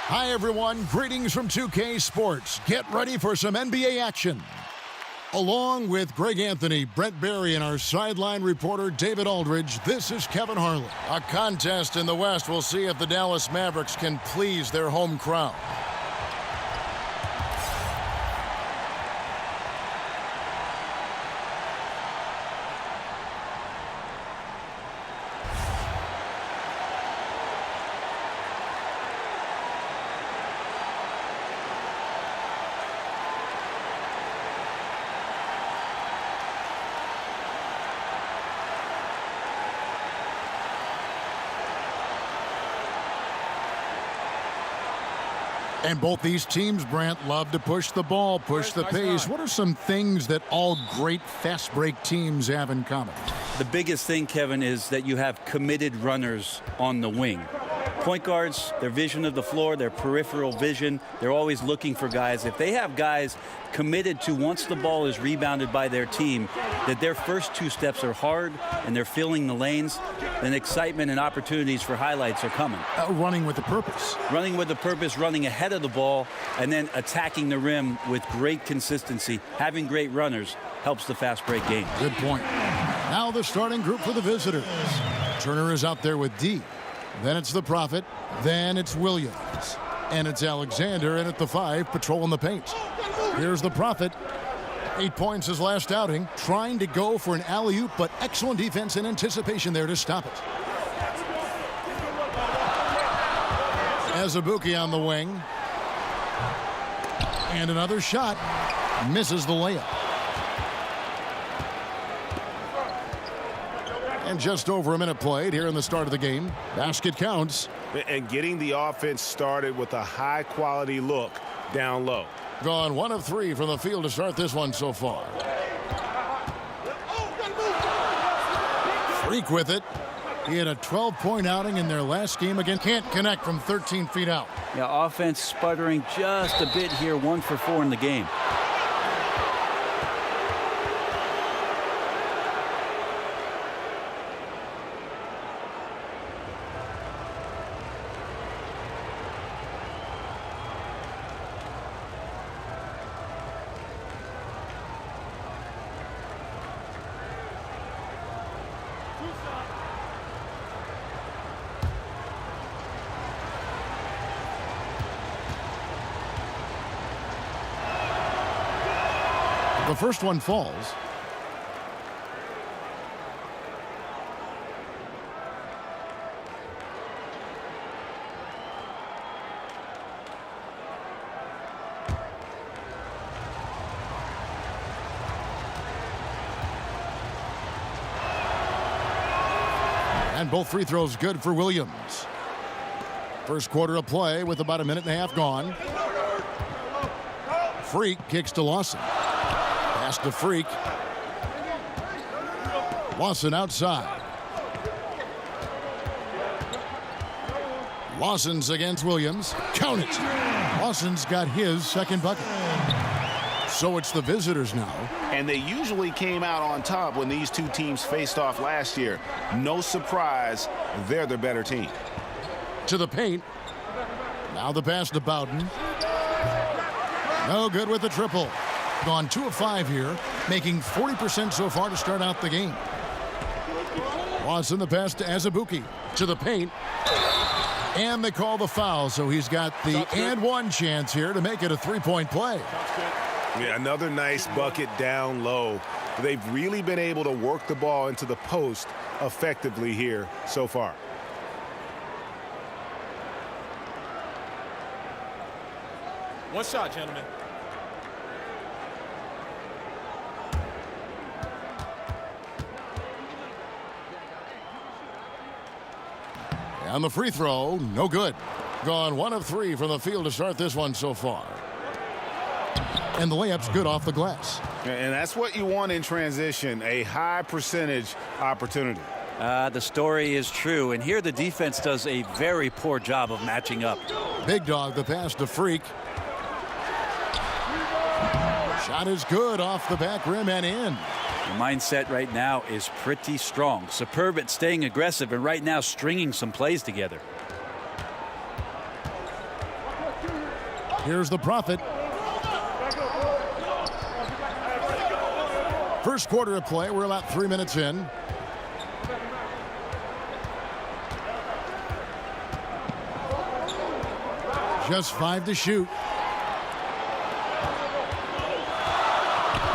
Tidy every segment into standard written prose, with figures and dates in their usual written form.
Hi, everyone. Greetings from 2K Sports. Get ready for some NBA action. Along with Greg Anthony, Brett Berry, and our sideline reporter, David Aldridge, this is Kevin Harlan. A contest in the West will see if the Dallas Mavericks can please their home crowd. And both these teams, Brant, love to push the ball, push the pace. What are some things that all great fast break teams have in common? The biggest thing, Kevin, is that you have committed runners on the wing. Point guards, their vision of the floor, their peripheral vision, they're always looking for guys. If they have guys committed to, once the ball is rebounded by their team, that their first two steps are hard and they're filling the lanes, then excitement and opportunities for highlights are coming. Running with a purpose. Running with a purpose, running ahead of the ball, and then attacking the rim with great consistency. Having great runners helps the fast break game. Good point. Now the starting group for the visitors. Turner is out there with D. Then it's the Prophet. Then it's Williams. And it's Alexander in at the 5, patrolling the paint. Here's the Prophet. 8 points his last outing. Trying to go for an alley-oop, but excellent defense and anticipation there to stop it. Azubuike on the wing. And another shot. Misses the layup. And just over a minute played here in the start of the game. Basket counts. And getting the offense started with a high-quality look down low. Gone 1 of 3 from the field to start this one so far. Freak with it. He had a 12-point outing in their last game again. Can't connect from 13 feet out. Yeah, offense sputtering just a bit here. 1 for 4 in the game. The first one falls. And both free throws good for Williams. First quarter of play with about a minute and a half gone. Freak kicks to Lawson. Pass to Freak. Lawson outside. Lawson's against Williams. Count it. Lawson's got his second bucket. So it's the visitors now. And they usually came out on top when these two teams faced off last year. No surprise, they're the better team. To the paint. Now the pass to Bowden. No good with the triple. Gone 2 of 5 here, making 40% so far to start out the game. Lawson the pass to Azubuike. To the paint. And they call the foul, so he's got the and one chance here to make it a 3-point play. Yeah, another nice bucket down low. They've really been able to work the ball into the post effectively here so far. One shot, gentlemen. And the free throw, no good. Gone 1 of 3 from the field to start this one so far. And the layup's good off the glass. And that's what you want in transition, a high percentage opportunity. The story is true, and here the defense does a very poor job of matching up. Big Dog, the pass to Freak. Shot is good off the back rim and in. The mindset right now is pretty strong. Superb at staying aggressive and right now stringing some plays together. Here's the Prophet. First quarter of play. We're about 3 minutes in. Just 5 to shoot.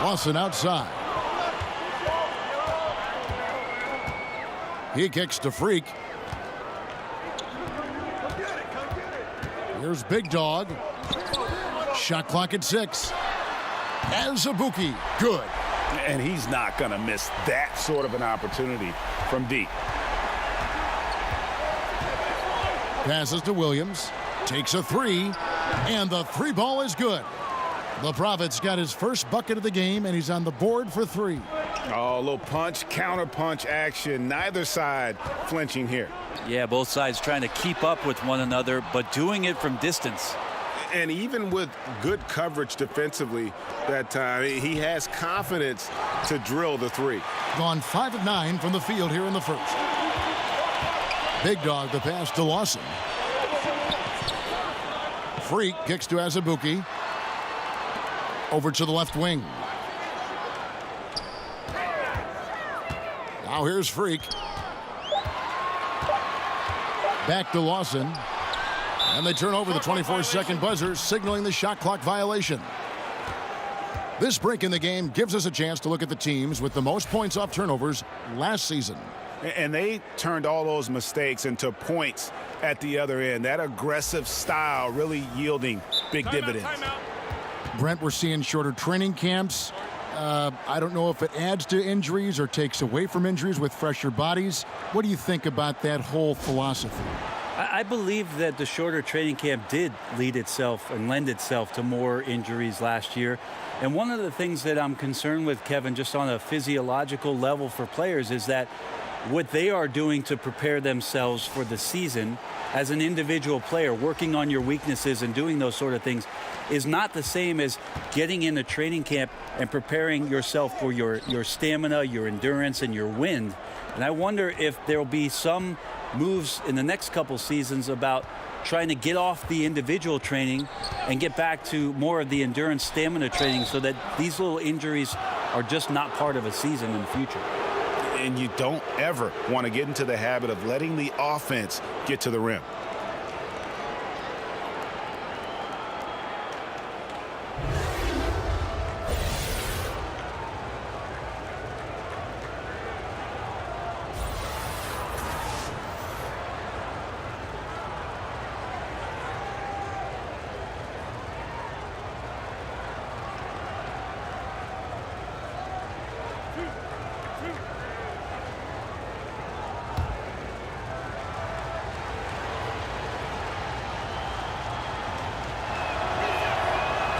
Lawson outside. He kicks to Freak. Here's Big Dog. Shot clock at 6. Azubuike, good. And he's not going to miss that sort of an opportunity from deep. Passes to Williams. Takes a 3. And the 3 ball is good. The Prophet's got his first bucket of the game, and he's on the board for 3. Oh, a little punch, counter punch action. Neither side flinching here. Yeah, both sides trying to keep up with one another, but doing it from distance. And even with good coverage defensively that time, he has confidence to drill the 3. Gone 5 of 9 from the field here in the first. Big Dog, the pass to Lawson. Freak kicks to Azubuike. Over to the left wing. Now here's Freak. Back to Lawson. And they turn over the 24-second buzzer, signaling the shot clock violation. This break in the game gives us a chance to look at the teams with the most points off turnovers last season. And they turned all those mistakes into points at the other end. That aggressive style really yielding big dividends. Brent, we're seeing shorter training camps. I don't know if it adds to injuries or takes away from injuries with fresher bodies. What do you think about that whole philosophy? I believe that the shorter training camp did lead itself and lend itself to more injuries last year. And one of the things that I'm concerned with, Kevin, just on a physiological level for players, is that what they are doing to prepare themselves for the season as an individual player, working on your weaknesses and doing those sort of things, is not the same as getting in a training camp and preparing yourself for your stamina, your endurance, and your wind. And I wonder if there will be some moves in the next couple seasons about trying to get off the individual training and get back to more of the endurance stamina training so that these little injuries are just not part of a season in the future. And you don't ever want to get into the habit of letting the offense get to the rim.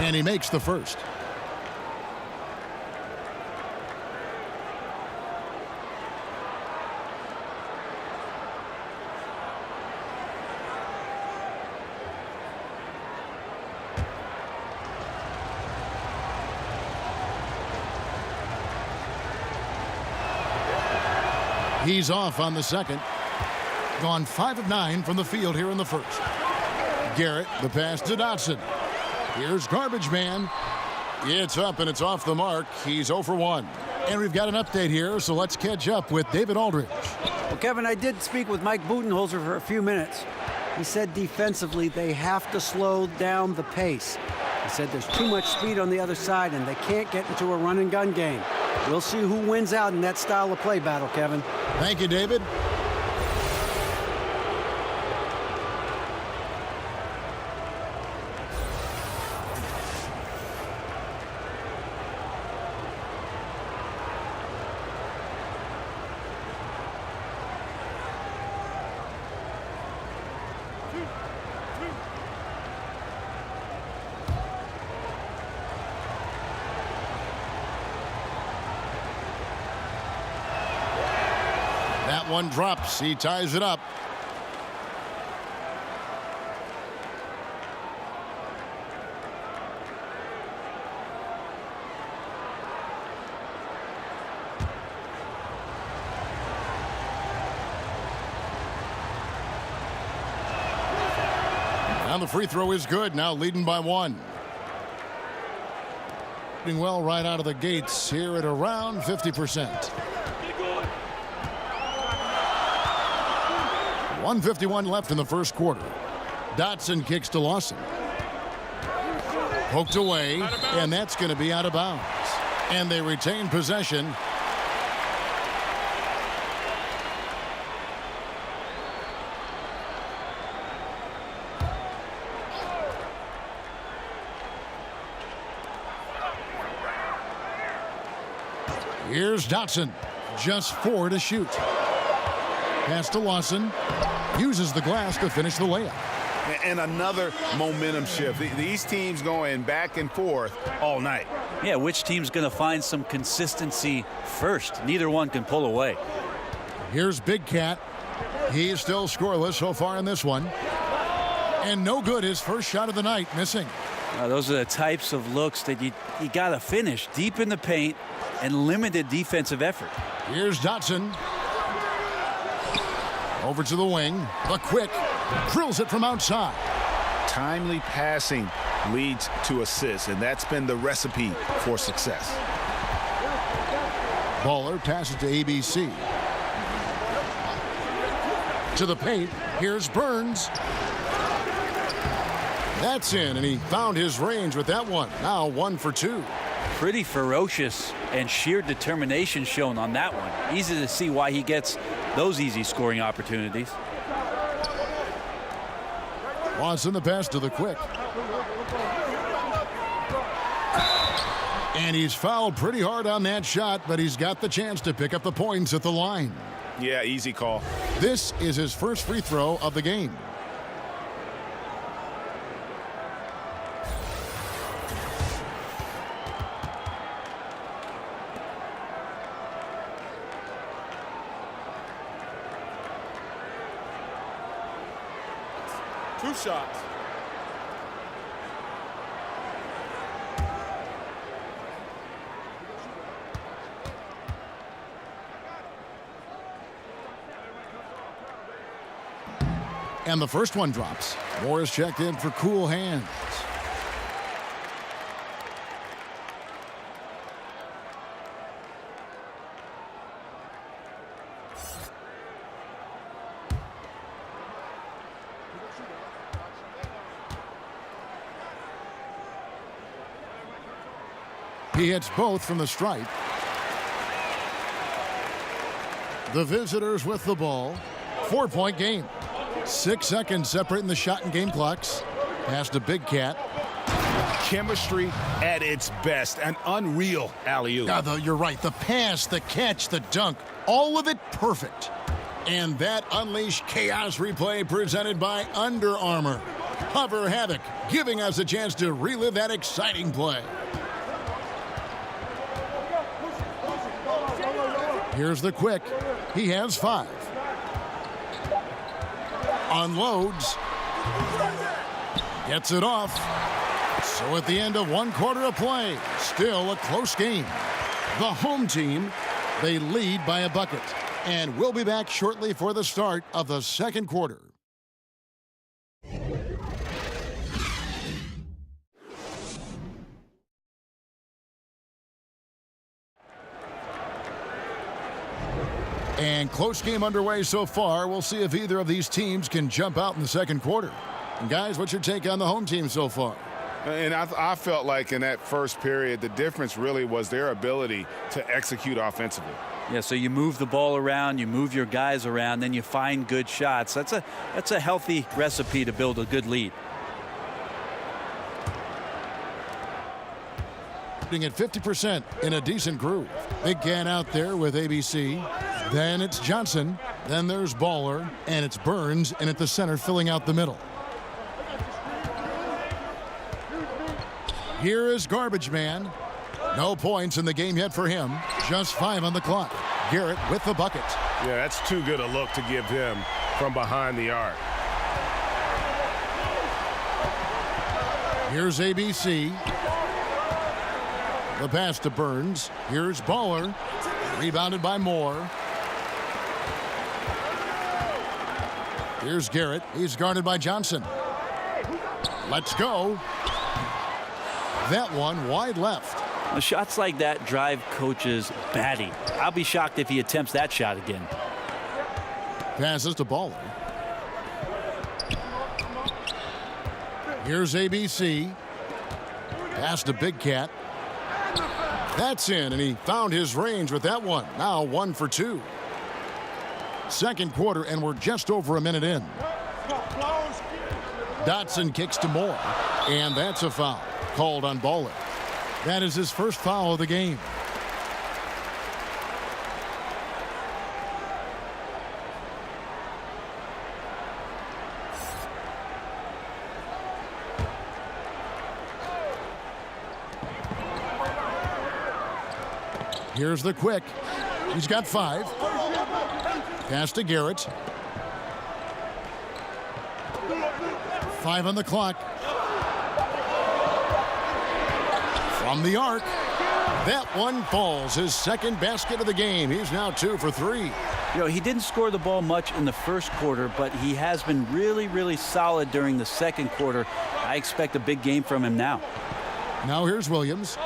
And he makes the first. He's off on the second. Gone 5 of 9 from the field here in the first. Garrett, the pass to Dotson. Here's Garbage Man. It's up and it's off the mark. He's 0 for 1. And we've got an update here, so let's catch up with David Aldridge. Well, Kevin, I did speak with Mike Budenholzer for a few minutes. He said defensively they have to slow down the pace. He said there's too much speed on the other side and they can't get into a run-and-gun game. We'll see who wins out in that style of play battle, Kevin. Thank you, David. That one drops. He ties it up. And the free throw is good. Now leading by 1. Doing well right out of the gates here at around 50%. 1:51 left in the first quarter. Dotson kicks to Lawson. Poked away, and that's going to be out of bounds. And they retain possession. Here's Dotson. Just 4 to shoot. Pass to Lawson. Uses the glass to finish the layup. And another momentum shift. These teams going back and forth all night. Yeah, which team's going to find some consistency first? Neither one can pull away. Here's Big Cat. He's still scoreless so far in this one. And no good, his first shot of the night, missing. Those are the types of looks that you got to finish deep in the paint and limited defensive effort. Here's Dotson. Over to the wing. A quick. Drills it from outside. Timely passing leads to assists, and that's been the recipe for success. Baller passes to ABC. To the paint. Here's Burns. That's in, and he found his range with that one. Now 1 for 2. Pretty ferocious and sheer determination shown on that one. Easy to see why he gets those easy scoring opportunities. Watson the pass to the quick. And he's fouled pretty hard on that shot, but he's got the chance to pick up the points at the line. Yeah, easy call. This is his first free throw of the game. Two shots. And the first one drops. Morris checked in for cool hands. He hits both from the stripe. The visitors with the ball. 4-point game. 6 seconds separating the shot and game clocks. Pass to Big Cat. Chemistry at its best. An unreal alley-oop. You're right. The pass, the catch, the dunk, all of it perfect. And that unleashed chaos replay presented by Under Armour. Hover Havoc, giving us a chance to relive that exciting play. Here's the quick. He has 5. Unloads. Gets it off. So at the end of 1 quarter of play, still a close game. The home team, they lead by a bucket. And we'll be back shortly for the start of the second quarter. And close game underway so far. We'll see if either of these teams can jump out in the second quarter. And guys, what's your take on the home team so far? And I felt like in that first period, the difference really was their ability to execute offensively. Yeah, so you move the ball around, you move your guys around, then you find good shots. That's a healthy recipe to build a good lead. At 50% in a decent groove. Big Cat out there with ABC. Then it's Johnson. Then there's Baller. And it's Burns in at the center filling out the middle. Here is Garbage Man. No points in the game yet for him. Just 5 on the clock. Garrett with the bucket. Yeah, that's too good a look to give him from behind the arc. Here's ABC. The pass to Burns. Here's Baller. Rebounded by Moore. Here's Garrett. He's guarded by Johnson. Let's go. That one wide left. Now, shots like that drive coaches batty. I'll be shocked if he attempts that shot again. Passes to Baller. Here's ABC. Pass to Big Cat. That's in, and he found his range with that one. Now 1 for 2. Second quarter, and we're just over a minute in. Dotson kicks to Moore, and that's a foul called on Baller. That is his first foul of the game. Here's the quick. He's got 5. Pass to Garrett. 5 on the clock. From the arc. That one falls. His second basket of the game. He's now 2 for 3. You know, he didn't score the ball much in the first quarter, but he has been really, really solid during the second quarter. I expect a big game from him now. Now here's Williams.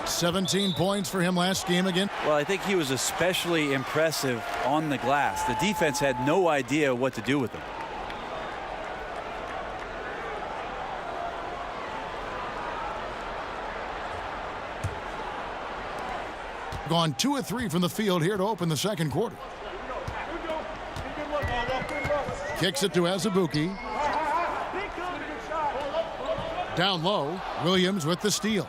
17 points for him last game again. Well, I think he was especially impressive on the glass. The defense had no idea what to do with him. Gone 2 of 3 from the field here to open the second quarter. Kicks it to Azubuike. Down low, Williams with the steal.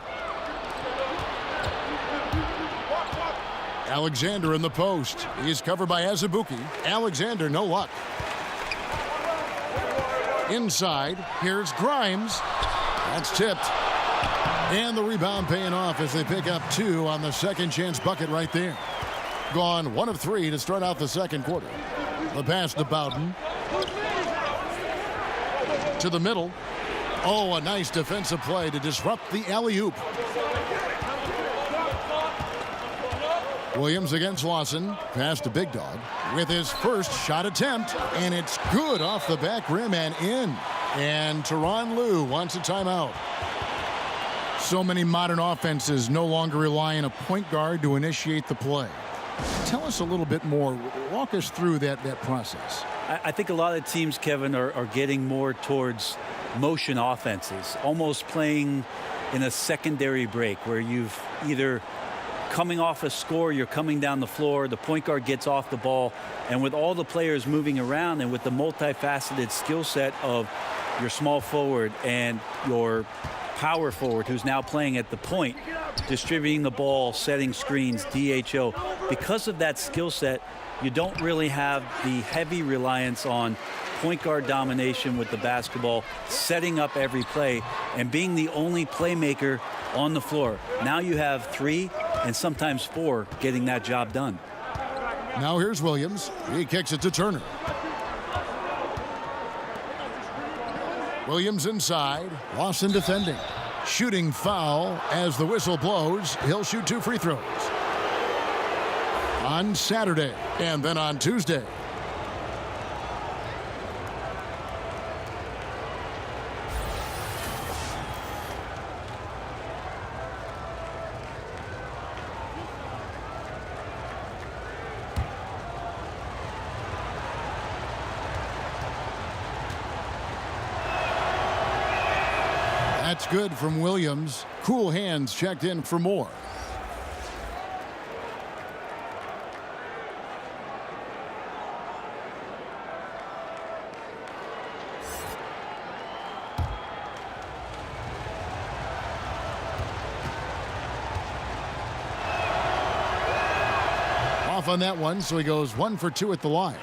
Alexander in the post. He's covered by Azubuike. Alexander, no luck. Inside, here's Grimes. That's tipped. And the rebound paying off as they pick up 2 on the second chance bucket right there. Gone 1 of 3 to start out the second quarter. The pass to Bowden. To the middle. Oh, a nice defensive play to disrupt the alley-oop. Williams against Lawson. Pass to Big Dog with his first shot attempt. And it's good off the back rim and in. And Tyronn Lue wants a timeout. So many modern offenses no longer rely on a point guard to initiate the play. Tell us a little bit more. Walk us through that process. I think a lot of teams, Kevin, are getting more towards motion offenses, almost playing in a secondary break where you've either coming off a score, you're coming down the floor, the point guard gets off the ball, and with all the players moving around and with the multifaceted skill set of your small forward and your power forward who's now playing at the point, distributing the ball, setting screens, DHO. Because of that skill set, you don't really have the heavy reliance on point guard domination with the basketball, setting up every play, and being the only playmaker on the floor. Now you have 3 and sometimes 4 getting that job done. Now here's Williams. He kicks it to Turner. Williams inside. Lawson defending. Shooting foul as the whistle blows. He'll shoot 2 free throws. On Saturday and then on Tuesday. That's good from Williams. Cool hands checked in for more. Off on that one, so he goes 1 for 2 at the line.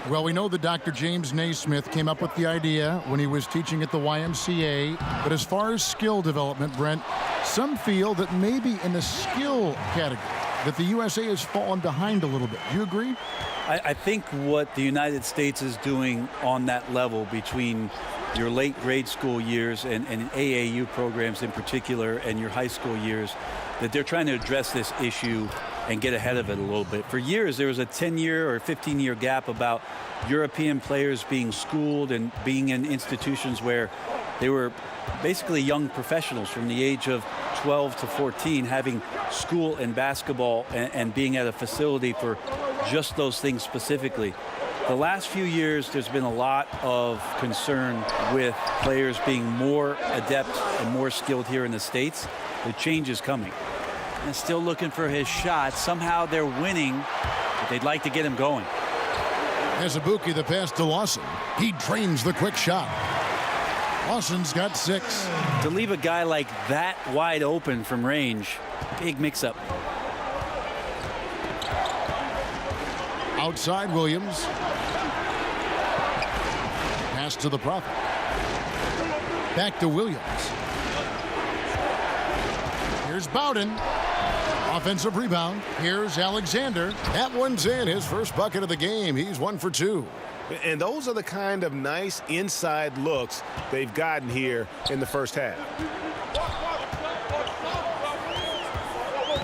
Well, we know that Dr. James Naismith came up with the idea when he was teaching at the YMCA. But as far as skill development, Brent, some feel that maybe in the skill category that the USA has fallen behind a little bit. Do you agree? I think what the United States is doing on that level between your late grade school years and AAU programs in particular and your high school years, that they're trying to address this issue and get ahead of it a little bit. For years, there was a 10-year or 15-year gap about European players being schooled and being in institutions where they were basically young professionals from the age of 12 to 14 having school in basketball and being at a facility for just those things specifically. The last few years, there's been a lot of concern with players being more adept and more skilled here in the States. The change is coming. And still looking for his shot. Somehow they're winning, but they'd like to get him going. Azubuike, the pass to Lawson. He drains the quick shot. Lawson's got 6. To leave a guy like that wide open from range, big mix-up. Outside Williams. Pass to the Prophet. Back to Williams. Here's Bowden. Offensive rebound. Here's Alexander. That one's in. His first bucket of the game. He's 1 for 2. And those are the kind of nice inside looks they've gotten here in the first half.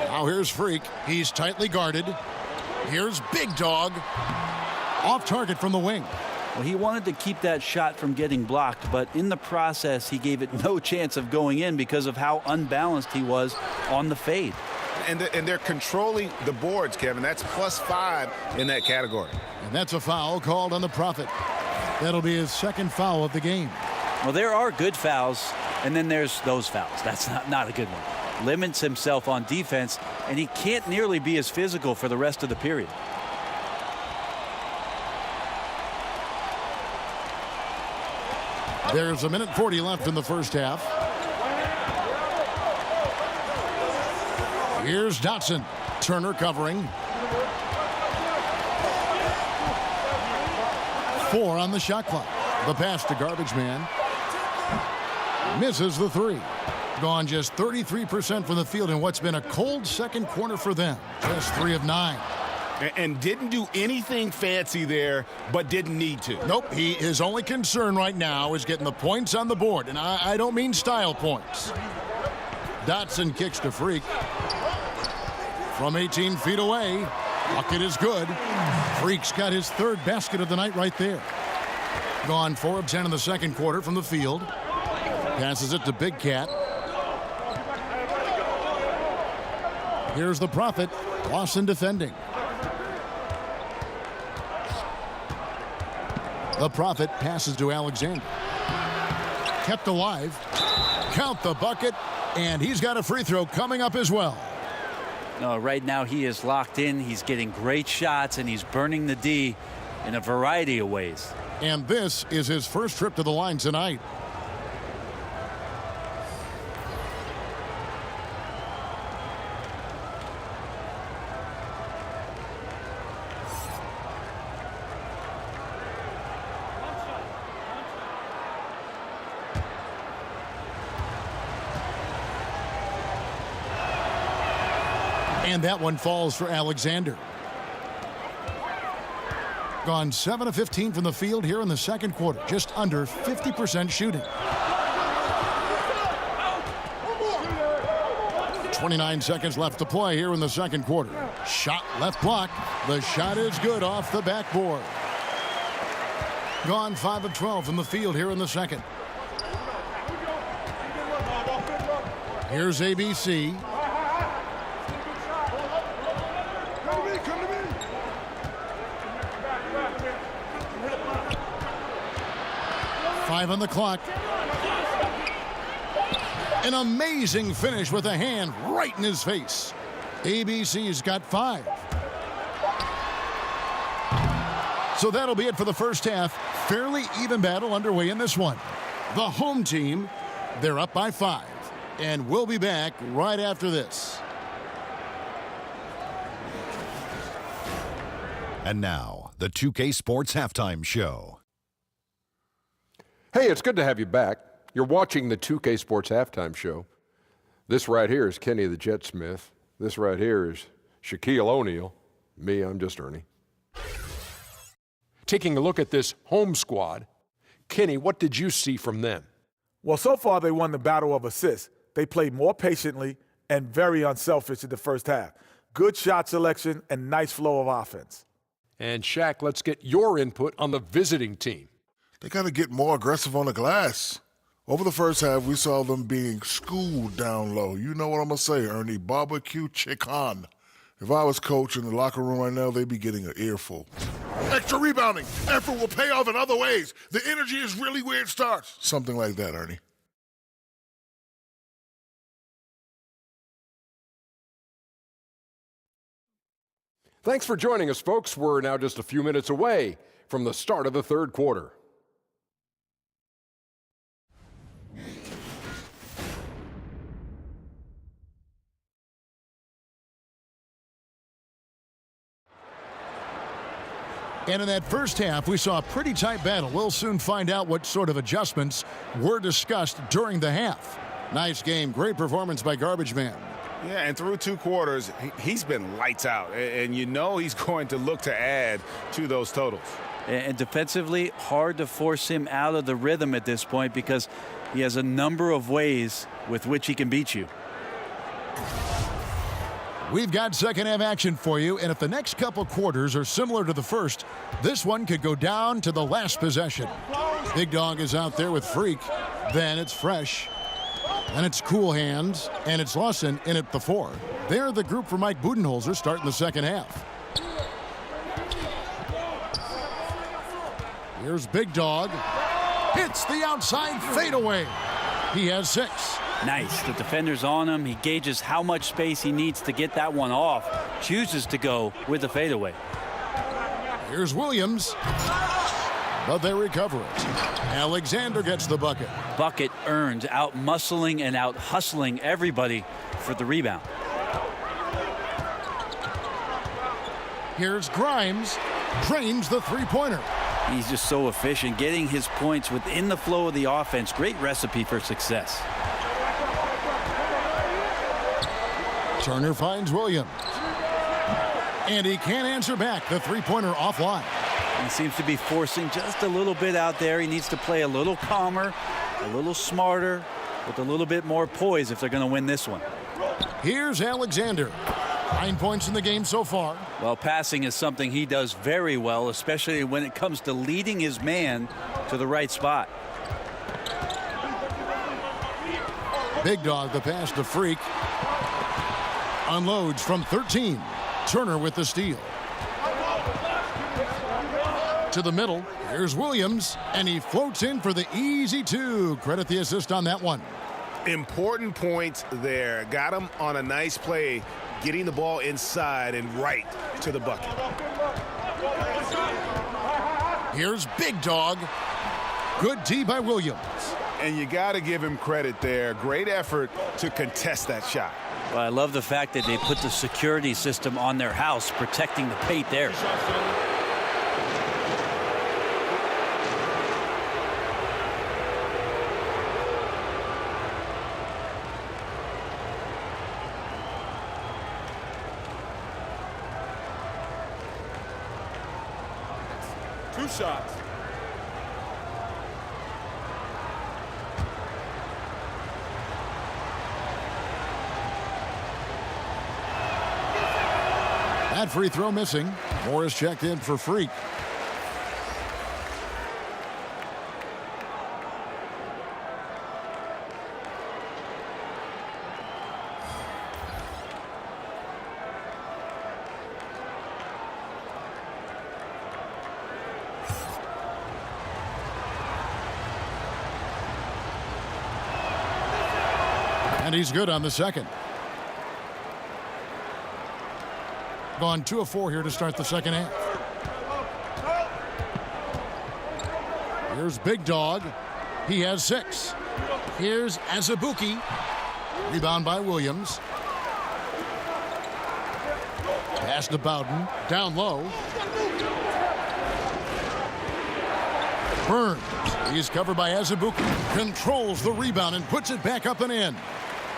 Now here's Freak. He's tightly guarded. Here's Big Dog. Off target from the wing. Well, he wanted to keep that shot from getting blocked, but in the process, he gave it no chance of going in because of how unbalanced he was on the fade. And they're controlling the boards, Kevin. That's +5 in that category. And that's a foul called on the Prophet. That'll be his second foul of the game. Well, there are good fouls, and then there's those fouls. That's not a good one. Limits himself on defense, and he can't nearly be as physical for the rest of the period. There's 1:40 left in the first half. Here's Dotson. Turner covering. 4 on the shot clock. The pass to Garbage Man. Misses the 3. Gone just 33% from the field in what's been a cold second quarter for them. Just 3 of 9. And didn't do anything fancy there, but didn't need to. Nope. His only concern right now is getting the points on the board. And I don't mean style points. Dotson kicks to Freak. From 18 feet away. Bucket is good. Freak's got his 3rd basket of the night right there. Gone 4 of 10 in the second quarter from the field. Passes it to Big Cat. Here's the Prophet. Lawson defending. The Prophet passes to Alexander. Kept alive. Count the bucket. And he's got a free throw coming up as well. No, right now he is locked in. He's getting great shots, and he's burning the D in a variety of ways. And this is his first trip to the line tonight. And that one falls for Alexander. Gone 7 of 15 from the field here in the second quarter. Just under 50% shooting. 29 seconds left to play here in the second quarter. Shot left block. The shot is good off the backboard. Gone 5 of 12 from the field here in the second. Here's ABC. Five on the clock. An amazing finish with a hand right in his face. ABC's got 5. So that'll be it for the first half. Fairly even battle underway in this one. The home team, they're up by 5. And we'll be back right after this. And now, the 2K Sports Halftime Show. Hey, it's good to have you back. You're watching the 2K Sports Halftime Show. This right here is Kenny the Jet Smith. This right here is Shaquille O'Neal. Me, I'm just Ernie. Taking a look at this home squad, Kenny, what did you see from them? Well, so far they won the battle of assists. They played more patiently and very unselfish in the first half. good shot selection, and nice flow of offense. And Shaq, let's get your input on the visiting team. They got to get more aggressive on the glass. Over the first half, we saw them being schooled down low. You know what I'm going to say, Ernie. Barbecue chicken. If I was coach in the locker room right now, they'd be getting an earful. Extra rebounding. Effort will pay off in other ways. The energy is really where it starts. Something like that, Ernie. Thanks for joining us, folks. We're now just a few minutes away from the start of the third quarter. And in that first half, we saw a pretty tight battle. We'll soon find out what sort of adjustments were discussed during the half. Nice game. Great performance by Garbage Man. Yeah, and through 2 quarters, he's been lights out. And you know he's going to look to add to those totals. And defensively, hard to force him out of the rhythm at this point because he has a number of ways with which he can beat you. We've got second half action for you, and if the next couple quarters are similar to the first, this one could go down to the last possession. Big Dog is out there with Freak. Then it's Fresh. And it's Cool Hands, and it's Lawson in at the 4. They're the group for Mike Budenholzer starting the second half. Here's Big Dog. Hits the outside fadeaway. He has 6. Nice. The defender's on him. He gauges how much space he needs to get that one off. Chooses to go with the fadeaway. Here's Williams. But they recover it. Alexander gets the bucket. Bucket earned, out muscling and out hustling everybody for the rebound. Here's Grimes. Drains the three-pointer. He's just so efficient, getting his points within the flow of the offense. Great recipe for success. Turner finds Williams. And he can't answer back. The three-pointer offline. He seems to be forcing just a little bit out there. He needs to play a little calmer, a little smarter, with a little bit more poise if they're going to win this one. Here's Alexander. 9 points in the game so far. Well, passing is something he does very well, especially when it comes to leading his man to the right spot. Big Dog, the pass to Freak. Unloads from 13. Turner with the steal. To the middle. Here's Williams, and he floats in for the easy 2. Credit the assist on that one. Important points there. Got him on a nice play, getting the ball inside and right to the bucket. Here's Big Dog. Good D by Williams. And you got to give him credit there. Great effort to contest that shot. Well, I love the fact that they put the security system on their house, protecting the paint there. Two shots. That free throw missing. Morris checked in for Freak. And he's good on the second. Gone 2 of 4 here to start the second half. Here's Big Dog. He has 6. Here's Azubuike. Rebound by Williams. Pass to Bowden. Down low. Burns. He's covered by Azubuike. Controls the rebound and puts it back up and in.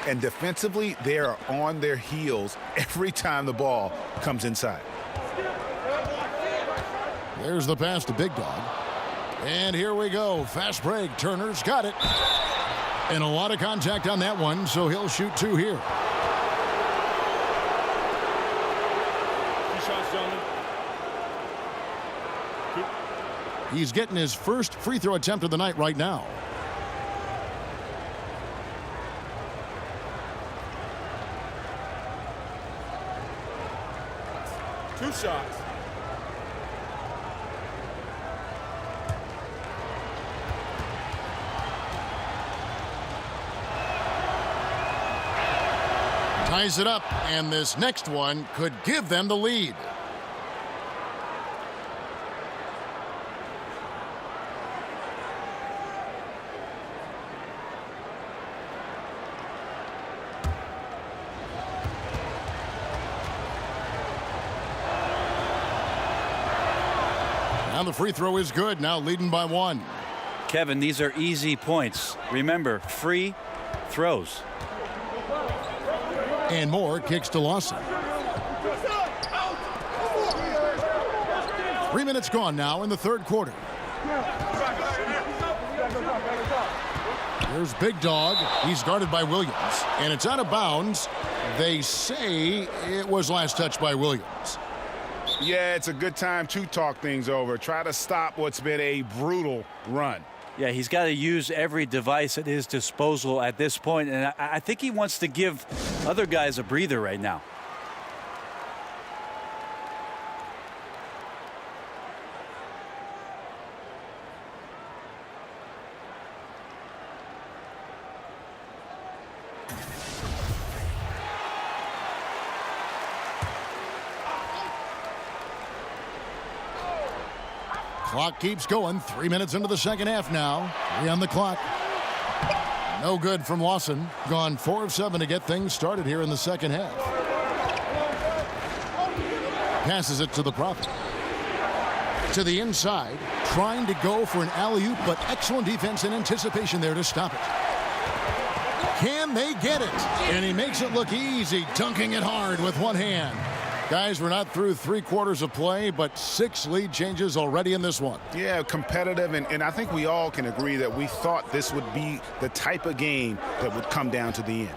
And defensively, they are on their heels every time the ball comes inside. There's the pass to Big Dog. And here we go. Fast break. Turner's got it. And a lot of contact on that one, so he'll shoot 2 here. gentlemen. He's getting his first free throw attempt of the night right now. Two shots. Ties it up, and this next one could give them the lead. And the free throw is good, now leading by 1. Kevin, these are easy points. Remember, free throws. And Moore kicks to Lawson. 3 minutes gone now in the third quarter. Here's Big Dog. He's guarded by Williams. And it's out of bounds. They say it was last touched by Williams. Yeah, it's a good time to talk things over. Try to stop what's been a brutal run. Yeah, he's got to use every device at his disposal at this point, and I think he wants to give other guys a breather right now. Clock keeps going. 3 minutes into the second half now. 3 on the clock. No good from Lawson. Gone 4 of 7 to get things started here in the second half. Passes it to the Prophet. To the inside. Trying to go for an alley-oop, but excellent defense and anticipation there to stop it. Can they get it? And he makes it look easy, dunking it hard with one hand. Guys, we're not through 3 quarters of play, but 6 lead changes already in this one. Yeah, competitive, and I think we all can agree that we thought this would be the type of game that would come down to the end.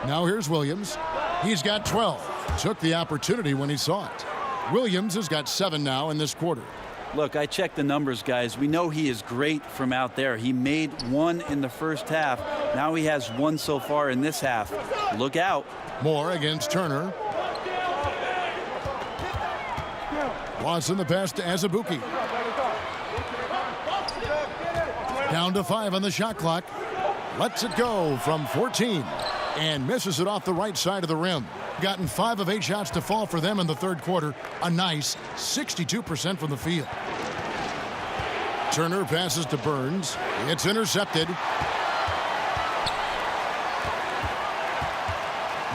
Now here's Williams. He's got 12. Took the opportunity when he saw it. Williams has got 7 now in this quarter. Look, I checked the numbers, guys. We know he is great from out there. He made 1 in the first half. Now he has 1 so far in this half. Look out. Moore against Turner. Watson the pass to Azubuike. Down to 5 on the shot clock. Lets it go from 14 and misses it off the right side of the rim. Gotten 5 of 8 shots to fall for them in the third quarter. A nice 62% from the field. Turner passes to Burns. It's intercepted.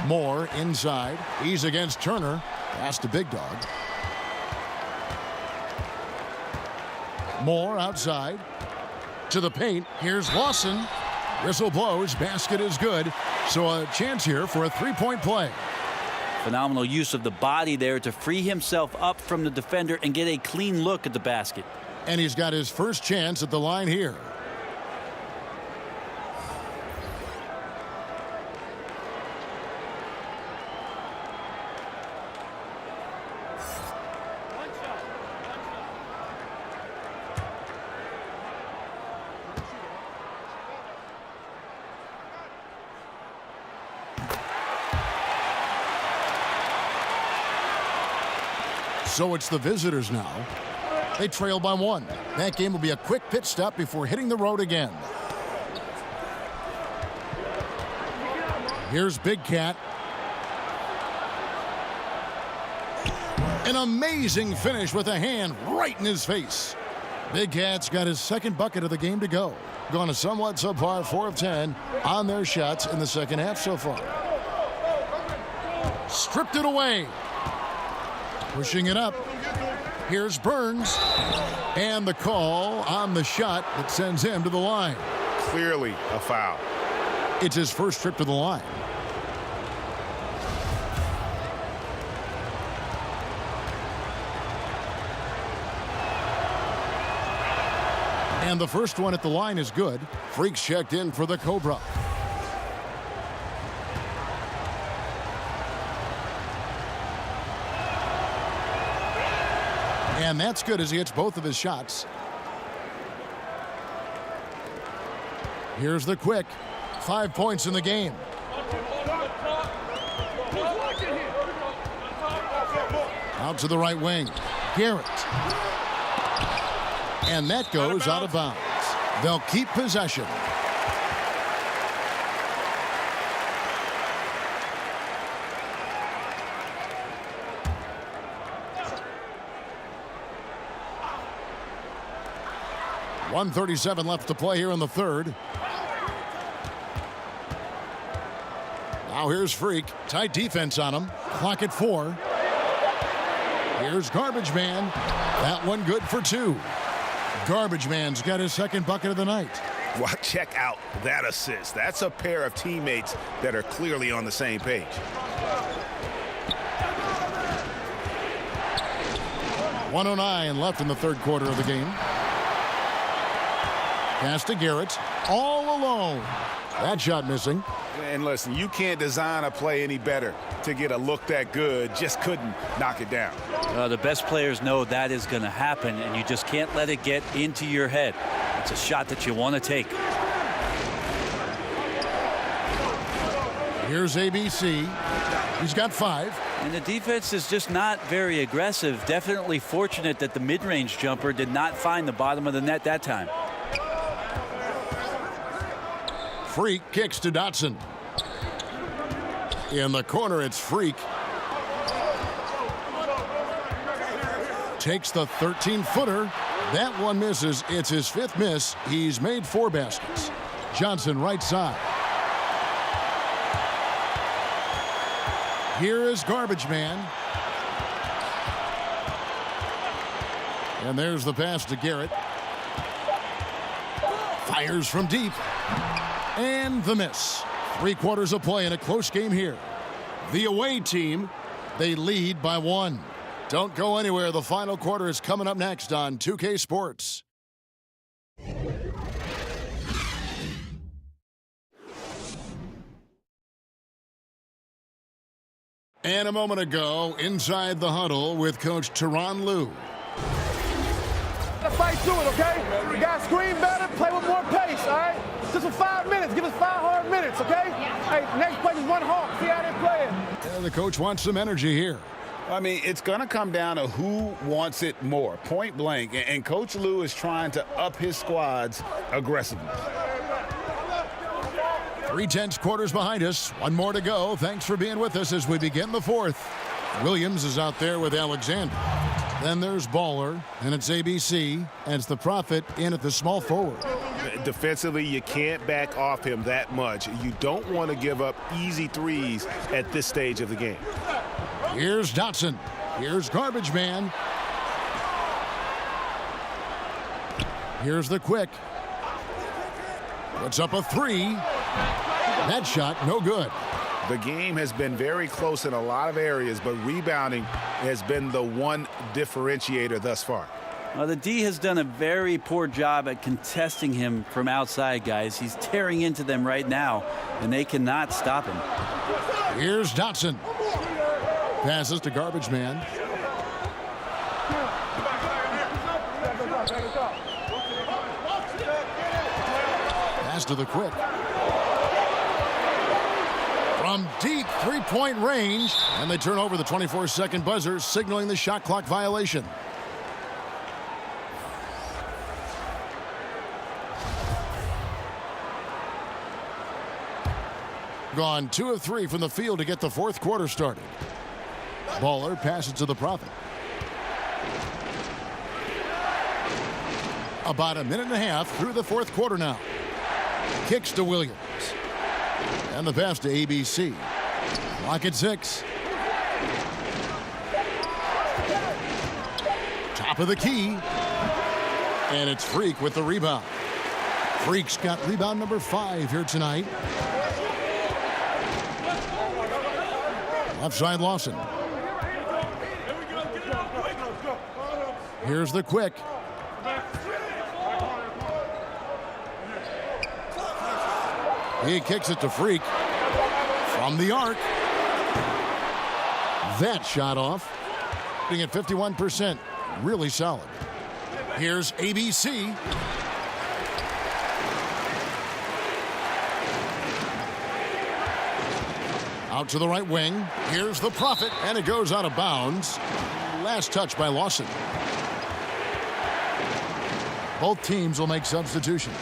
Moore inside. He's against Turner. Pass to Big Dog. Moore outside to the paint. Here's Lawson. Whistle blows. Basket is good. So a chance here for a 3-point play. Phenomenal use of the body there to free himself up from the defender and get a clean look at the basket. And he's got his first chance at the line here. So it's the visitors now. They trail by 1. That game will be a quick pit stop before hitting the road again. Here's Big Cat. An amazing finish with a hand right in his face. Big Cat's got his second bucket of the game to go. Gone a somewhat subpar 4 of 10 on their shots in the second half so far. Stripped it away. Pushing it up. Here's Burns. And the call on the shot that sends him to the line. Clearly a foul. It's his first trip to the line. And the first one at the line is good. Freaks checked in for the Cobra. And that's good as he hits both of his shots. Here's the quick. 5 points in the game. Out to the right wing. Garrett. And that goes out of bounds. They'll keep possession. .137 left to play here in the third. Now here's Freak. Tight defense on him. Clock at 4. Here's Garbage Man. That one good for 2. Garbage Man's got his second bucket of the night. Well, check out that assist. That's a pair of teammates that are clearly on the same page. .109 left in the third quarter of the game. Pass to Garrett. All alone. That shot missing. And listen, you can't design a play any better to get a look that good. Just couldn't knock it down. The best players know that is going to happen, and you just can't let it get into your head. It's a shot that you want to take. Here's ABC. He's got 5. And the defense is just not very aggressive. Definitely fortunate that the mid-range jumper did not find the bottom of the net that time. Freak kicks to Dotson. In the corner, it's Freak. Takes the 13-footer. That one misses. It's his 5th miss. He's made 4 baskets. Johnson right side. Here is Garbage Man. And there's the pass to Garrett. Fires from deep. And the miss. 3 quarters of play in a close game here. The away team, they lead by 1. Don't go anywhere. The final quarter is coming up next on 2K Sports. And a moment ago, inside the huddle with Coach Tyronn Lue. Let's fight through it, okay? We got to screen better, play with more pace, all right? Just for 5 minutes. Give us 5 hard minutes, okay? Hey, next play is 1 hard. See how they're playing. And the coach wants some energy here. I mean, it's going to come down to who wants it more, point blank. And Coach Lue is trying to up his squad's aggressiveness. 3/10 quarters behind us. 1 more to go. Thanks for being with us as we begin the 4th. Williams is out there with Alexander. Then there's Baller, and it's ABC, and it's the Prophet in at the small forward. Defensively, you can't back off him that much. You don't want to give up easy threes at this stage of the game. Here's Dotson. Here's Garbage Man. Here's the quick. Puts up a 3. That shot, no good. The game has been very close in a lot of areas, but rebounding has been the one differentiator thus far. Well, the D has done a very poor job at contesting him from outside, guys. He's tearing into them right now, and they cannot stop him. Here's Dotson. Passes to Garbage Man. Pass to the quick. From deep 3-point range, and they turn over the 24-second buzzer, signaling the shot clock violation. Gone 2 of 3 from the field to get the 4th quarter started. Baller passes to the Prophet. About a minute and a half through the 4th quarter now. Kicks to Williams. And the pass to ABC. Clock at 6. Top of the key. And it's Freak with the rebound. Freak's got rebound number 5 here tonight. Left side Lawson. Here's the quick. He kicks it to Freak from the arc. That shot off. At 51%. really solid. Here's ABC. Out to the right wing. Here's the Prophet, and it goes out of bounds. Last touch by Lawson. Both teams will make substitutions.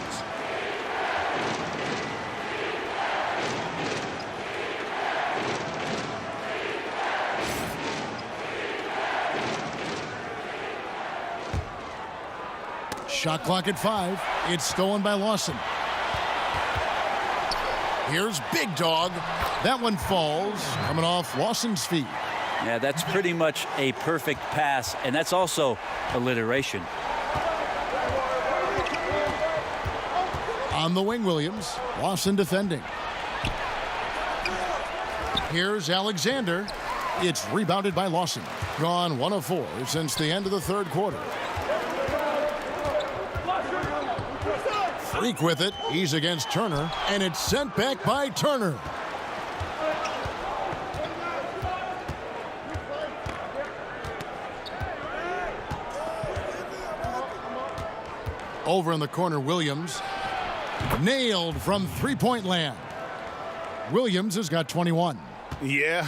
Shot clock at 5. It's stolen by Lawson. Here's Big Dog. That one falls, coming off Lawson's feet. Yeah, that's pretty much a perfect pass, and that's also alliteration. On the wing, Williams. Lawson defending. Here's Alexander. It's rebounded by Lawson. Gone 1 of 4 since the end of the third quarter. Freak with it. He's against Turner, and it's sent back by Turner. Over in the corner, Williams. Nailed from three-point land. Williams has got 21. Yeah,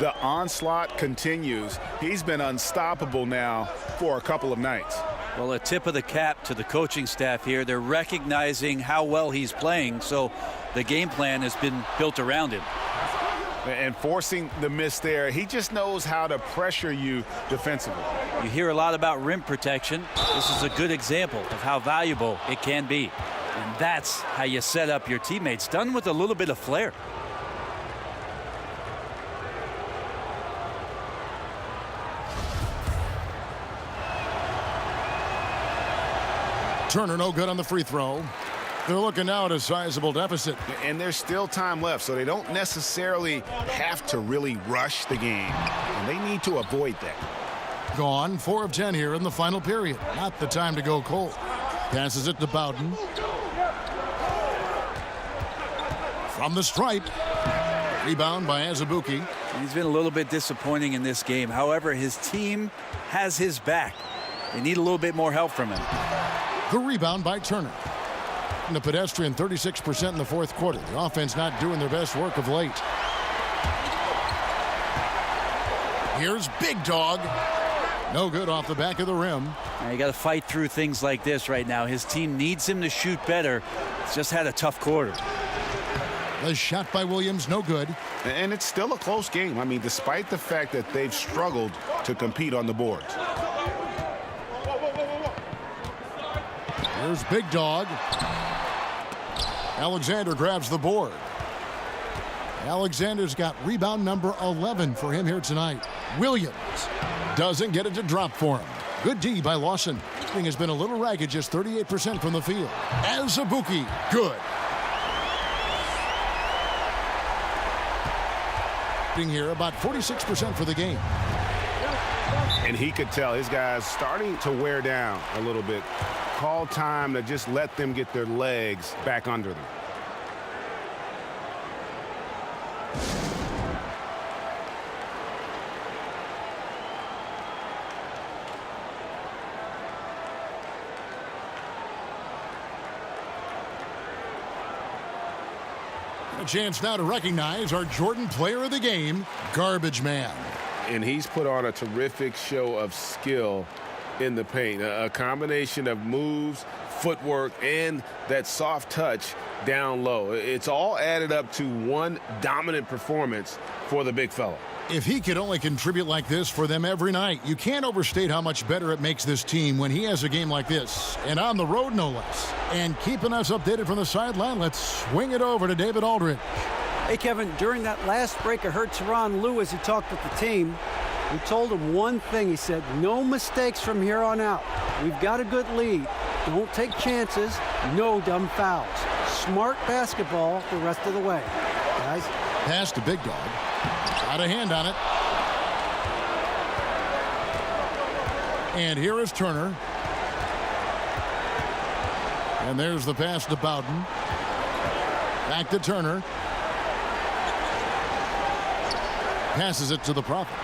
the onslaught continues. He's been unstoppable now for a couple of nights. Well, a tip of the cap to the coaching staff here. They're recognizing how well he's playing, so the game plan has been built around him. And forcing the miss there, he just knows how to pressure you defensively. You hear a lot about rim protection. This is a good example of how valuable it can be. And that's how you set up your teammates, done with a little bit of flair. Turner no good on the free throw. They're looking now at a sizable deficit. And there's still time left, so they don't necessarily have to really rush the game. And they need to avoid that. Gone 4 of 10 here in the final period. Not the time to go cold. Passes it to Bowden. From the stripe. Rebound by Azubuike. He's been a little bit disappointing in this game. However, his team has his back. They need a little bit more help from him. The rebound by Turner. And the pedestrian 36% in the fourth quarter. The offense not doing their best work of late. Here's Big Dog. No good off the back of the rim. Now you got to fight through things like this right now. His team needs him to shoot better. He's just had a tough quarter. The shot by Williams, no good. And it's still a close game. I mean, despite the fact that they've struggled to compete on the boards. Here's Big Dog. Alexander grabs the board. Alexander's got rebound number 11 for him here tonight. Williams doesn't get it to drop for him. Good D by Lawson. Thing has been a little ragged, just 38% from the field. Azubuike, good. Here about 46% for the game. And he could tell his guys starting to wear down a little bit. Call time to just let them get their legs back under them. A chance now to recognize our Jordan Player of the Game, Garbage Man. And he's put on a terrific show of skill in the paint. A combination of moves, footwork, and that soft touch down low. It's all added up to one dominant performance for the big fella. If he could only contribute like this for them every night, you can't overstate how much better it makes this team when he has a game like this, and on the road no less. And keeping us updated from the sideline, let's swing it over to David Aldridge. Hey, Kevin, during that last break, I heard Tyronn Lue as he talked with the team. He told him one thing. He said, no mistakes from here on out. We've got a good lead. Don't take chances. No dumb fouls. Smart basketball the rest of the way. Guys. Pass to Big Dog. Got a hand on it. And here is Turner. And there's the pass to Bowden. Back to Turner. Passes it to the Prophet.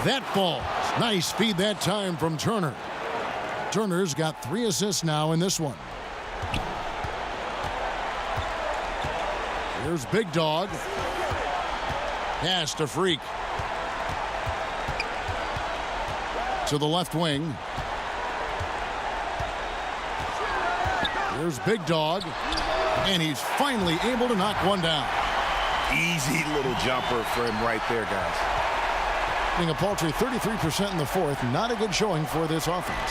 That falls. Nice speed that time from Turner. Turner's got 3 assists now in this one. Here's Big Dog. Pass to Freak. To the left wing. Here's Big Dog. And he's finally able to knock one down. Easy little jumper for him right there, guys. Being a paltry 33% in the fourth. Not a good showing for this offense.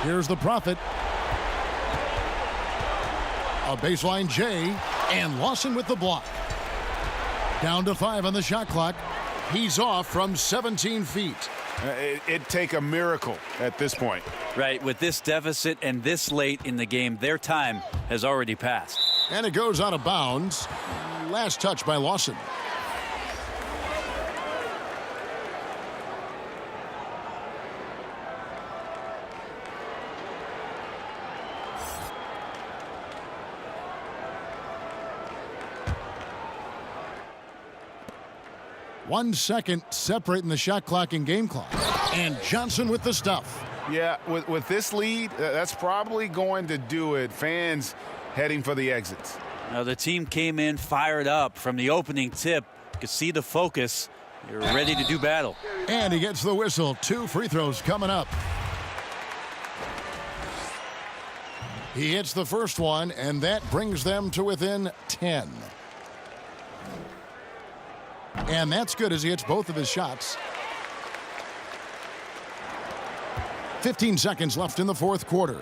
Here's the Prophet. A baseline J. And Lawson with the block. Down to 5 on the shot clock. He's off from 17 feet. It'd take a miracle at this point. Right, with this deficit and this late in the game, their time has already passed. And it goes out of bounds. Last touch by Lawson. One second separating the shot clock and game clock. And Johnson with the stuff. Yeah, with this lead, that's probably going to do it. Fans heading for the exits. Now the team came in fired up from the opening tip. You could see the focus. You're ready to do battle. And he gets the whistle. 2 free throws coming up. He hits the first one, and that brings them to within 10. And that's good as he hits both of his shots. 15 seconds left in the fourth quarter.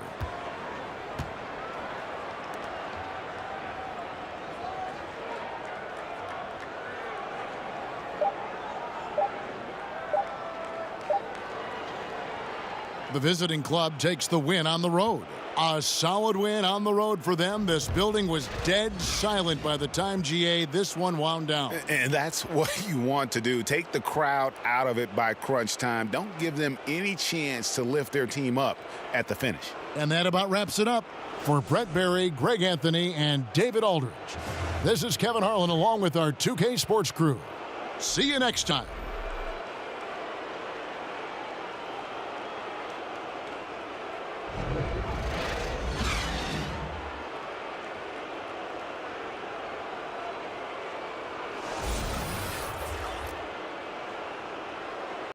The visiting club takes the win on the road. A solid win on the road for them. This building was dead silent by the time, GA, this one wound down. And that's what you want to do. Take the crowd out of it by crunch time. Don't give them any chance to lift their team up at the finish. And that about wraps it up. For Brett Berry, Greg Anthony, and David Aldridge, this is Kevin Harlan along with our 2K Sports crew. See you next time.